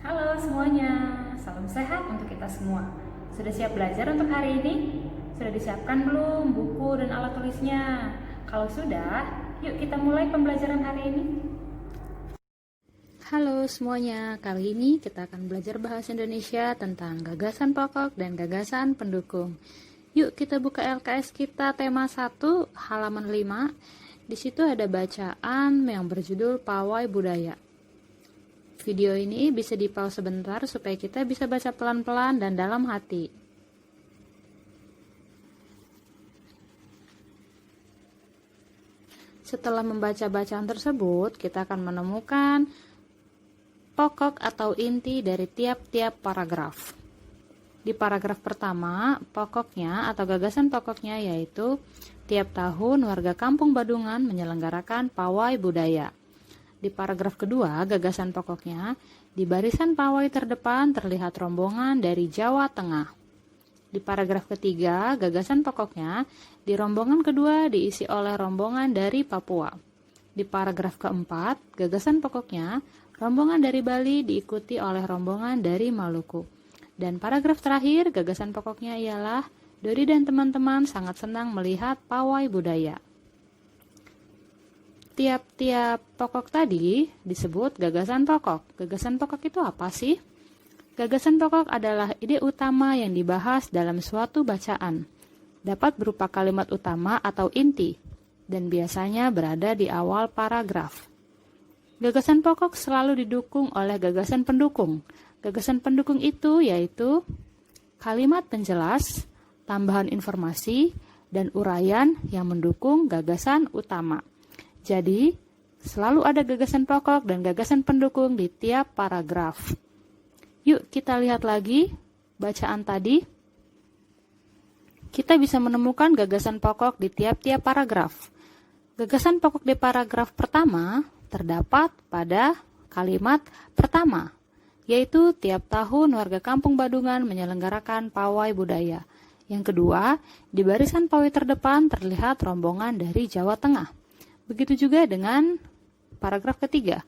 Halo semuanya, salam sehat untuk kita semua. Sudah siap belajar untuk hari ini? Sudah disiapkan belum buku dan alat tulisnya? Kalau sudah, yuk kita mulai pembelajaran hari ini. Halo semuanya, kali ini kita akan belajar bahasa Indonesia tentang gagasan pokok dan gagasan pendukung. Yuk kita buka LKS kita tema 1 halaman 5. Di situ ada bacaan yang berjudul Pawai Budaya. Video ini bisa di-pause sebentar supaya kita bisa baca pelan-pelan dan dalam hati. Setelah membaca bacaan tersebut, kita akan menemukan pokok atau inti dari tiap-tiap paragraf. Di paragraf pertama, pokoknya atau gagasan pokoknya yaitu tiap tahun warga Kampung Badungan menyelenggarakan pawai budaya. Di paragraf kedua, gagasan pokoknya, di barisan pawai terdepan terlihat rombongan dari Jawa Tengah. Di paragraf ketiga, gagasan pokoknya, di rombongan kedua diisi oleh rombongan dari Papua. Di paragraf keempat, gagasan pokoknya, rombongan dari Bali diikuti oleh rombongan dari Maluku. Dan paragraf terakhir, gagasan pokoknya ialah Dodi dan teman-teman sangat senang melihat pawai budaya. Tiap-tiap pokok tadi disebut gagasan pokok. Gagasan pokok itu apa sih? Gagasan pokok adalah ide utama yang dibahas dalam suatu bacaan. Dapat berupa kalimat utama atau inti, dan biasanya berada di awal paragraf. Gagasan pokok selalu didukung oleh gagasan pendukung. Gagasan pendukung itu yaitu kalimat penjelas, tambahan informasi, dan uraian yang mendukung gagasan utama. Jadi, selalu ada gagasan pokok dan gagasan pendukung di tiap paragraf. Yuk kita lihat lagi bacaan tadi. Kita bisa menemukan gagasan pokok di tiap-tiap paragraf. Gagasan pokok di paragraf pertama terdapat pada kalimat pertama, yaitu tiap tahun warga Kampung Badungan menyelenggarakan pawai budaya. Yang kedua, di barisan pawai terdepan terlihat rombongan dari Jawa Tengah. Begitu juga dengan paragraf ketiga.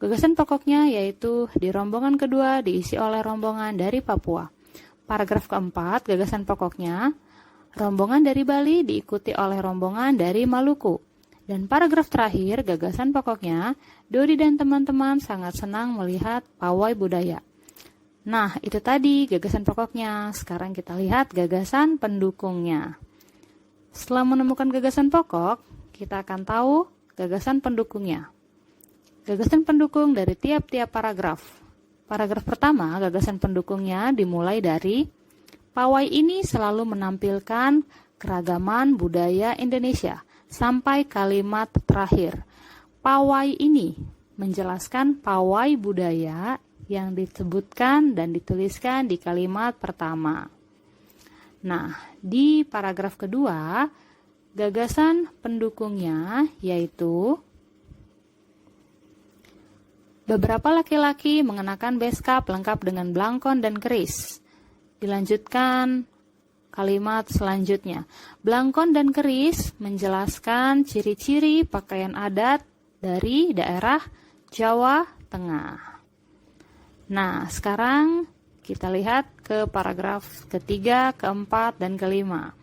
Gagasan pokoknya yaitu di rombongan kedua diisi oleh rombongan dari Papua. Paragraf keempat, gagasan pokoknya, rombongan dari Bali diikuti oleh rombongan dari Maluku. Dan paragraf terakhir, gagasan pokoknya, Dodi dan teman-teman sangat senang melihat pawai budaya. Nah, itu tadi gagasan pokoknya. Sekarang kita lihat gagasan pendukungnya. Setelah menemukan gagasan pokok, kita akan tahu gagasan pendukungnya. Gagasan pendukung dari tiap-tiap paragraf. Paragraf pertama, gagasan pendukungnya dimulai dari pawai ini selalu menampilkan keragaman budaya Indonesia. Sampai kalimat terakhir. Pawai ini menjelaskan pawai budaya yang disebutkan dan dituliskan di kalimat pertama. Nah, di paragraf kedua, gagasan pendukungnya yaitu beberapa laki-laki mengenakan beskap lengkap dengan blangkon dan keris. Dilanjutkan kalimat selanjutnya. Blangkon dan keris menjelaskan ciri-ciri pakaian adat dari daerah Jawa Tengah. Nah, sekarang kita lihat ke paragraf ketiga, keempat, dan kelima.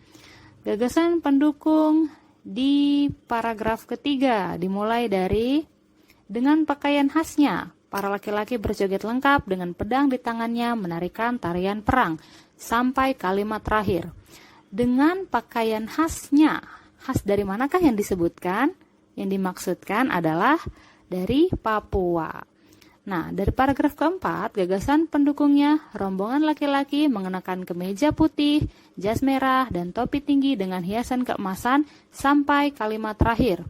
Gagasan pendukung di paragraf ketiga dimulai dari dengan pakaian khasnya. Para laki-laki berjoget lengkap dengan pedang di tangannya menarikan tarian perang. Sampai kalimat terakhir. Dengan pakaian khasnya. Khas dari manakah yang disebutkan? Yang dimaksudkan adalah dari Papua. Nah, dari paragraf keempat, gagasan pendukungnya, rombongan laki-laki mengenakan kemeja putih, jas merah, dan topi tinggi dengan hiasan keemasan sampai kalimat terakhir.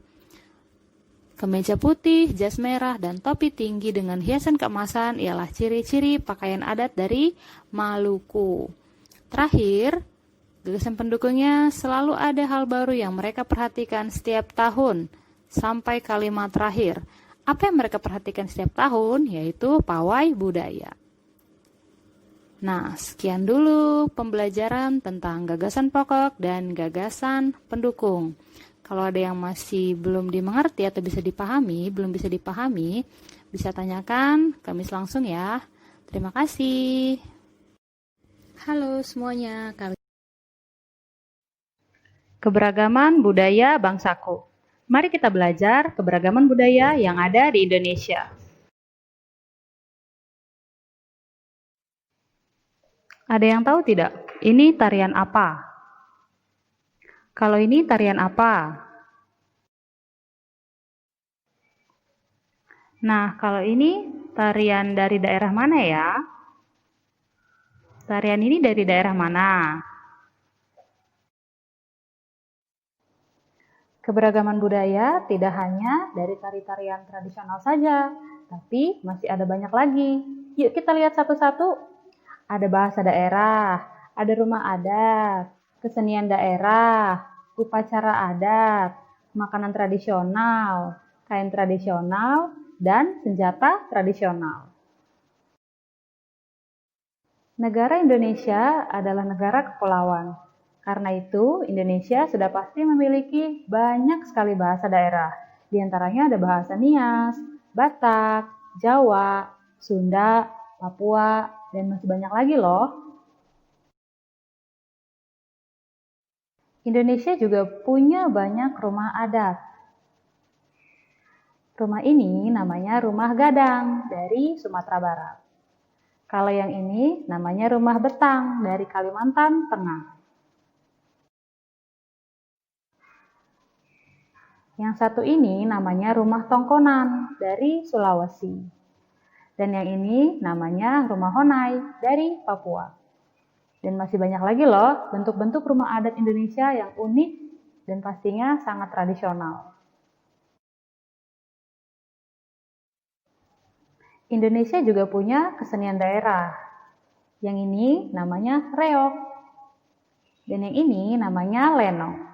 Kemeja putih, jas merah, dan topi tinggi dengan hiasan keemasan ialah ciri-ciri pakaian adat dari Maluku. Terakhir, gagasan pendukungnya selalu ada hal baru yang mereka perhatikan setiap tahun sampai kalimat terakhir. Apa yang mereka perhatikan setiap tahun, yaitu pawai budaya. Nah, sekian dulu pembelajaran tentang gagasan pokok dan gagasan pendukung. Kalau ada yang masih belum dimengerti atau belum bisa dipahami, bisa tanyakan ke Miss langsung ya. Terima kasih. Halo semuanya, keberagaman budaya bangsaku. Mari kita belajar keberagaman budaya yang ada di Indonesia. Ada yang tahu tidak? Ini tarian apa? Kalau ini tarian apa? Nah, kalau ini tarian dari daerah mana ya? Tarian ini dari daerah mana? Keberagaman budaya tidak hanya dari tari-tarian tradisional saja, tapi masih ada banyak lagi. Yuk kita lihat satu-satu. Ada bahasa daerah, ada rumah adat, kesenian daerah, upacara adat, makanan tradisional, kain tradisional, dan senjata tradisional. Negara Indonesia adalah negara kepulauan. Karena itu, Indonesia sudah pasti memiliki banyak sekali bahasa daerah. Di antaranya ada bahasa Nias, Batak, Jawa, Sunda, Papua, dan masih banyak lagi loh. Indonesia juga punya banyak rumah adat. Rumah ini namanya rumah gadang dari Sumatera Barat. Kalau yang ini namanya rumah betang dari Kalimantan Tengah. Yang satu ini namanya rumah tongkonan dari Sulawesi. Dan yang ini namanya rumah honai dari Papua. Dan masih banyak lagi loh bentuk-bentuk rumah adat Indonesia yang unik dan pastinya sangat tradisional. Indonesia juga punya kesenian daerah. Yang ini namanya reog. Dan yang ini namanya lenong.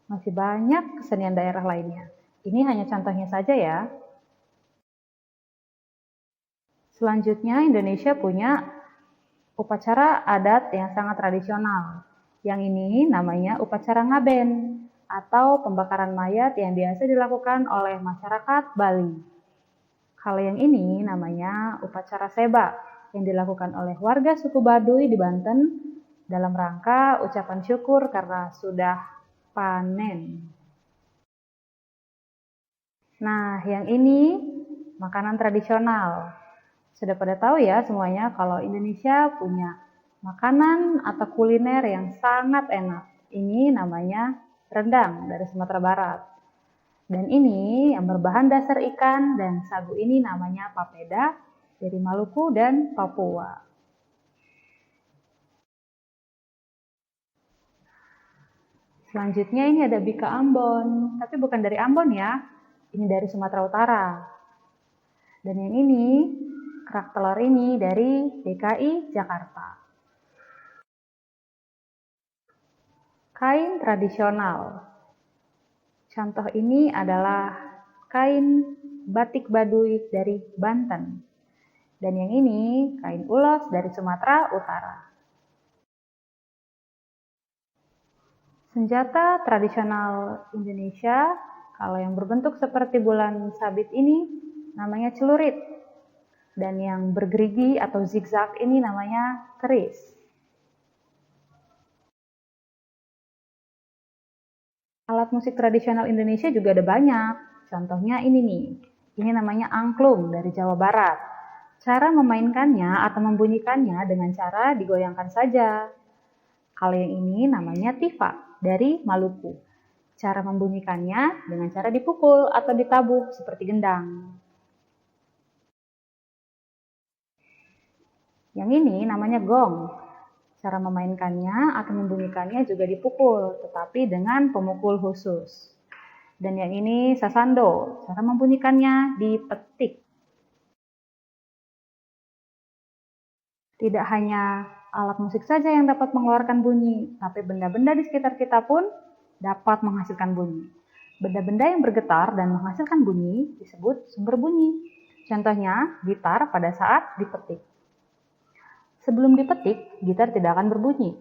Masih banyak kesenian daerah lainnya. Ini hanya contohnya saja ya. Selanjutnya Indonesia punya upacara adat yang sangat tradisional. Yang ini namanya upacara ngaben atau pembakaran mayat yang biasa dilakukan oleh masyarakat Bali. Kalau yang ini namanya upacara seba yang dilakukan oleh warga suku Baduy di Banten dalam rangka ucapan syukur karena sudah panen. Nah, yang ini makanan tradisional. Sudah pada tahu ya semuanya kalau Indonesia punya makanan atau kuliner yang sangat enak. Ini namanya rendang dari Sumatera Barat. Dan ini yang berbahan dasar ikan dan sagu ini namanya papeda dari Maluku dan Papua. Selanjutnya ini ada bika Ambon, tapi bukan dari Ambon ya, ini dari Sumatera Utara. Dan yang ini, kerak telur ini dari DKI Jakarta. Kain tradisional. Contoh ini adalah kain batik Baduy dari Banten. Dan yang ini kain ulos dari Sumatera Utara. Senjata tradisional Indonesia, kalau yang berbentuk seperti bulan sabit ini namanya celurit. Dan yang bergerigi atau zigzag ini namanya keris. Alat musik tradisional Indonesia juga ada banyak. Contohnya ini nih. Ini namanya angklung dari Jawa Barat. Cara memainkannya atau membunyikannya dengan cara digoyangkan saja. Kalau yang ini namanya tifa dari Maluku. Cara membunyikannya dengan cara dipukul atau ditabuh seperti gendang. Yang ini namanya gong. Cara memainkannya atau membunyikannya juga dipukul, tetapi dengan pemukul khusus. Dan yang ini sasando, cara membunyikannya dipetik. Tidak hanya alat musik saja yang dapat mengeluarkan bunyi, tapi benda-benda di sekitar kita pun dapat menghasilkan bunyi. Benda-benda yang bergetar dan menghasilkan bunyi disebut sumber bunyi. Contohnya, gitar pada saat dipetik. Sebelum dipetik, gitar tidak akan berbunyi.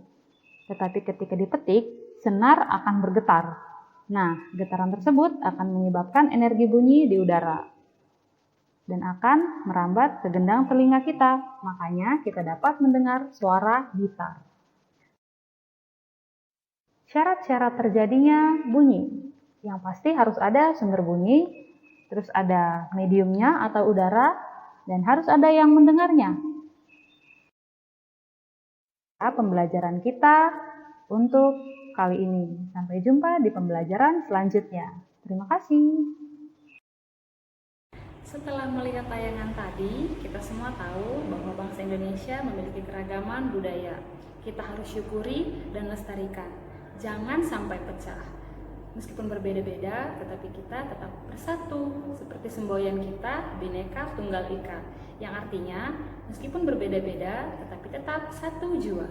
Tetapi ketika dipetik, senar akan bergetar. Nah, getaran tersebut akan menyebabkan energi bunyi di udara. dan akan merambat ke gendang telinga kita. Makanya kita dapat mendengar suara gitar. Syarat-syarat terjadinya bunyi. Yang pasti harus ada sumber bunyi, terus ada mediumnya atau udara, dan harus ada yang mendengarnya. Pembelajaran kita untuk kali ini. Sampai jumpa di pembelajaran selanjutnya. Terima kasih. Setelah melihat tayangan tadi, kita semua tahu bahwa bangsa Indonesia memiliki keragaman budaya. Kita harus syukuri dan lestarikan. Jangan sampai pecah. Meskipun berbeda-beda, tetapi kita tetap bersatu. Seperti semboyan kita, Bhinneka Tunggal Ika. Yang artinya, meskipun berbeda-beda, tetapi tetap satu jua.